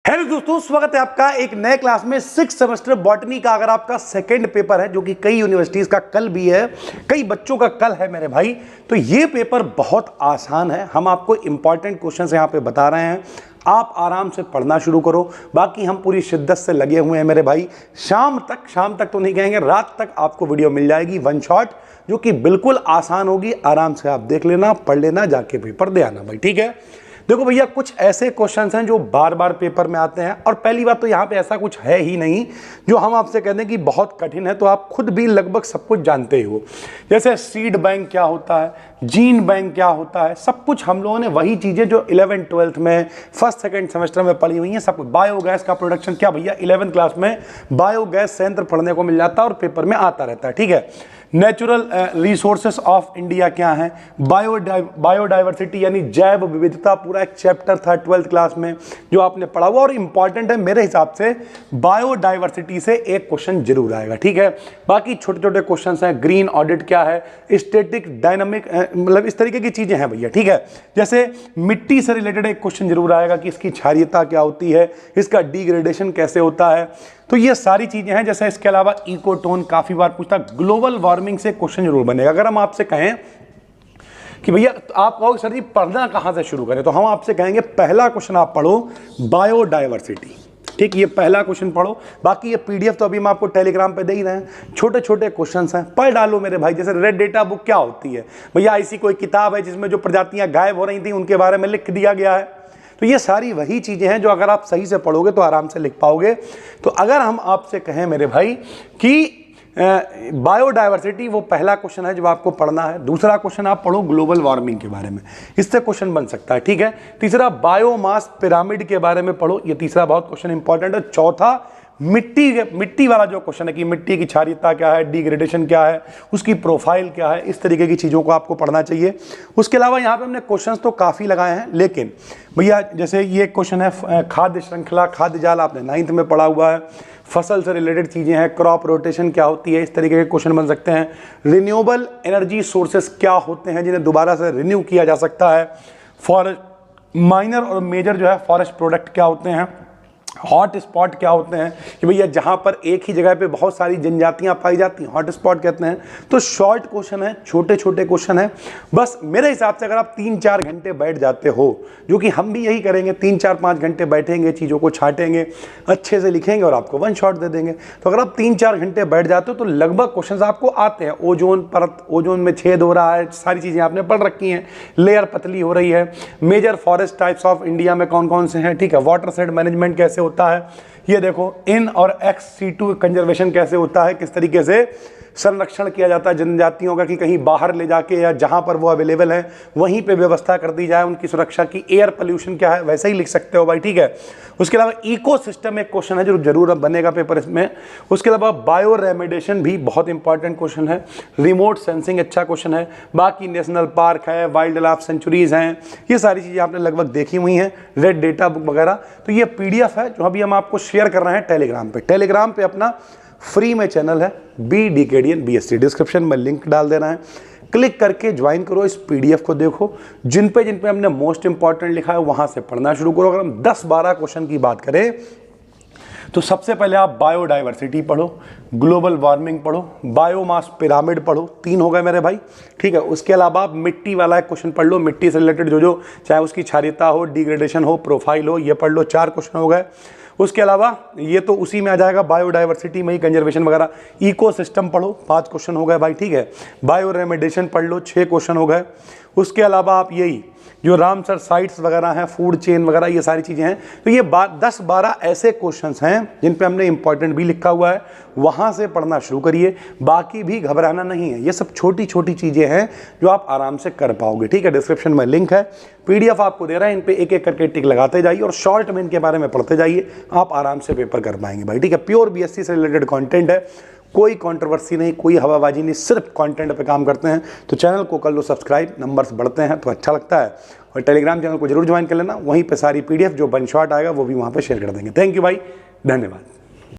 Hello दोस्तों, स्वागत है आपका एक नए क्लास में। 6 सेमेस्टर बॉटनी का अगर आपका सेकंड पेपर है, जो कि कई यूनिवर्सिटीज का कल भी है, कई बच्चों का कल है मेरे भाई, तो ये पेपर बहुत आसान है। हम आपको इंपॉर्टेंट क्वेश्चंस यहाँ पे बता रहे हैं, आप आराम से पढ़ना शुरू करो। बाकी हम पूरी शिद्दत से लगे हुए हैं मेरे भाई। शाम तक तो नहीं कहेंगे, रात तक आपको वीडियो मिल जाएगी वन शॉट, जो कि बिल्कुल आसान होगी। आराम से आप देख लेना, पढ़ लेना, जाके पेपर दे आना भाई, ठीक है। देखो भैया, कुछ ऐसे क्वेश्चंस हैं जो बार बार पेपर में आते हैं, और पहली बात तो यहाँ पे ऐसा कुछ है ही नहीं जो हम आपसे कहते हैं कि बहुत कठिन है, तो आप खुद भी लगभग सब कुछ जानते ही हो। जैसे सीड बैंक क्या होता है, जीन बैंक क्या होता है, सब कुछ हम लोगों ने वही चीज़ें जो 11th 12th में फर्स्ट सेकंड सेमेस्टर में पढ़ी हुई हैं, सब कुछ। बायोगैस का प्रोडक्शन क्या भैया, 11th क्लास में बायोगैस संयंत्र पढ़ने को मिल जाता है और पेपर में आता रहता है, ठीक है। नेचुरल रिसोर्सेस ऑफ इंडिया क्या है, बायोडाइवर्सिटी यानी जैव विविधता, पूरा एक चैप्टर था 12th क्लास में जो आपने पढ़ा हुआ, और इंपॉर्टेंट है मेरे हिसाब से। बायोडाइवर्सिटी से एक क्वेश्चन जरूर आएगा, ठीक है। बाकी छोटे छोटे क्वेश्चंस हैं, ग्रीन ऑडिट क्या है, स्टैटिक डायनामिक, मतलब इस तरीके की चीजें हैं भैया, ठीक है। जैसे मिट्टी से रिलेटेड एक क्वेश्चन जरूर आएगा कि इसकी क्षारीयता क्या होती है, इसका डिग्रेडेशन कैसे होता है, तो ये सारी चीजें हैं। जैसे इसके अलावा इकोटोन काफी बार पूछता, ग्लोबल वार्मिंग से क्वेश्चन जरूर बनेगा। अगर हम आपसे कहें कि भैया, आप कहोगे सर जी पढ़ना कहां से शुरू करें, तो हम आपसे कहेंगे पहला क्वेश्चन आप पढ़ो बायोडाइवर्सिटी, ठीक। ये पहला क्वेश्चन पढ़ो। बाकी ये पीडीएफ तो अभी हम आपको टेलीग्राम पे दे ही रहे हैं, छोटे छोटे क्वेश्चंस हैं, पढ़ डालो मेरे भाई। जैसे रेड डेटा बुक क्या होती है भैया, ऐसी कोई किताब है जिसमें जो प्रजातियां गायब हो रही थी उनके बारे में लिख दिया गया है। तो ये सारी वही चीजें हैं जो अगर आप सही से पढ़ोगे तो आराम से लिख पाओगे। तो अगर हम आपसे कहें मेरे भाई कि बायोडाइवर्सिटी, वो पहला क्वेश्चन है जो आपको पढ़ना है। दूसरा क्वेश्चन आप पढ़ो ग्लोबल वार्मिंग के बारे में, इससे क्वेश्चन बन सकता है, ठीक है। तीसरा बायोमास पिरामिड के बारे में पढ़ो, ये तीसरा बहुत क्वेश्चन इंपॉर्टेंट है। चौथा मिट्टी वाला जो क्वेश्चन है कि मिट्टी की क्षारीयता क्या है, डिग्रेडेशन क्या है, उसकी प्रोफाइल क्या है, इस तरीके की चीज़ों को आपको पढ़ना चाहिए। उसके अलावा यहाँ पे हमने क्वेश्चंस तो काफ़ी लगाए हैं, लेकिन भैया जैसे ये क्वेश्चन है खाद्य श्रृंखला, खाद्य जाल, आपने 9th में पढ़ा हुआ है। फसल से रिलेटेड चीज़ें हैं, क्रॉप रोटेशन क्या होती है, इस तरीके के क्वेश्चन बन सकते हैं। रिन्यूएबल एनर्जी सोर्सेस क्या होते हैं जिन्हें दोबारा से रिन्यू किया जा सकता है। फॉरेस्ट माइनर और मेजर जो है फॉरेस्ट प्रोडक्ट क्या होते हैं। हॉट स्पॉट क्या होते हैं कि भैया जहां पर एक ही जगह पे बहुत सारी जनजातियां पाई जाती हैं, हॉट स्पॉट कहते हैं। तो शॉर्ट क्वेश्चन है, छोटे छोटे क्वेश्चन है। बस मेरे हिसाब से अगर आप 3-4 घंटे बैठ जाते हो, जो कि हम भी यही करेंगे, 3-4-5 घंटे बैठेंगे, चीज़ों को छाटेंगे, अच्छे से लिखेंगे और आपको वन शॉट दे देंगे। तो अगर आप 3-4 घंटे बैठ जाते हो तो लगभग क्वेश्चन आपको आते हैं। ओजोन परत, ओजोन में छेद हो रहा है, सारी चीज़ें आपने पढ़ रखी हैं। लेयर पतली हो रही है। Major forest types of India में कौन कौन से हैं, ठीक है। वाटर शेड मैनेजमेंट कैसे होता है, ये देखो। इन और XC2 कंजर्वेशन कैसे होता है, किस तरीके से संरक्षण किया जाता है जनजातियों का, कि कहीं बाहर ले जाके या जहां पर वो अवेलेबल है वहीं पे व्यवस्था कर दी जाए उनकी सुरक्षा की। एयर पोल्यूशन क्या है, वैसे ही लिख सकते हो भाई, ठीक है। उसके अलावा इकोसिस्टम एक क्वेश्चन है जो जरूर बनेगा पेपर इसमें। उसके अलावा बायो रेमेडिएशन भी बहुत इंपॉर्टेंट क्वेश्चन है। रिमोट सेंसिंग अच्छा क्वेश्चन है। बाकी नेशनल पार्क है, वाइल्ड लाइफ सेंचुरीज हैं, ये सारी चीज़ें आपने लगभग देखी हुई हैं, रेड डेटा बुक वगैरह। तो ये PDF है जो अभी हम आपको शेयर कर रहे हैं टेलीग्राम पे। टेलीग्राम पे अपना फ्री में चैनल है BDKDN BSc, डिस्क्रिप्शन में लिंक डाल देना है, क्लिक करके ज्वाइन करो, इस PDF को देखो। जिन पे हमने मोस्ट इंपॉर्टेंट लिखा है वहां से पढ़ना शुरू करो। अगर हम 10-12 क्वेश्चन की बात करें तो सबसे पहले आप बायोडाइवर्सिटी पढ़ो, ग्लोबल वार्मिंग पढ़ो, बायोमास पिरामिड पढ़ो, 3 हो गए मेरे भाई, ठीक है। उसके अलावा आप मिट्टी वाला एक क्वेश्चन पढ़ लो, मिट्टी से रिलेटेड जो चाहे उसकी क्षारीयता हो, डिग्रेडेशन हो, प्रोफाइल हो, ये पढ़ लो, 4 क्वेश्चन हो गए। उसके अलावा ये तो उसी में आ जाएगा, बायोडाइवर्सिटी में ही कंजर्वेशन वगैरह। इकोसिस्टम पढ़ो, 5 क्वेश्चन हो गए भाई, ठीक है। बायो रेमेडिएशन पढ़ लो, 6 क्वेश्चन हो गए। उसके अलावा आप यही जो रामसर साइट्स वगैरह हैं, फूड चेन वगैरह, ये सारी चीज़ें हैं। तो ये 10-12 ऐसे क्वेश्चंस हैं जिन पे हमने इंपॉर्टेंट भी लिखा हुआ है, वहाँ से पढ़ना शुरू करिए। बाकी भी घबराना नहीं है, ये सब छोटी छोटी चीज़ें हैं जो आप आराम से कर पाओगे, ठीक है। डिस्क्रिप्शन में लिंक है, PDF आपको दे रहे हैं, इन पे एक एक करके टिक लगाते जाइए और शॉर्ट में इनके बारे में पढ़ते जाइए, आप आराम से पेपर कर पाएंगे भाई, ठीक है। प्योर BSc से रिलेटेड कॉन्टेंट है, कोई कंट्रोवर्सी नहीं, कोई हवाबाजी नहीं, सिर्फ कंटेंट पे काम करते हैं। तो चैनल को कर लो सब्सक्राइब, नंबर्स बढ़ते हैं तो अच्छा लगता है। और टेलीग्राम चैनल को जरूर ज्वाइन कर लेना, वहीं पे सारी PDF जो वन शॉट आएगा वो भी वहाँ पे शेयर कर देंगे। थैंक यू भाई, धन्यवाद।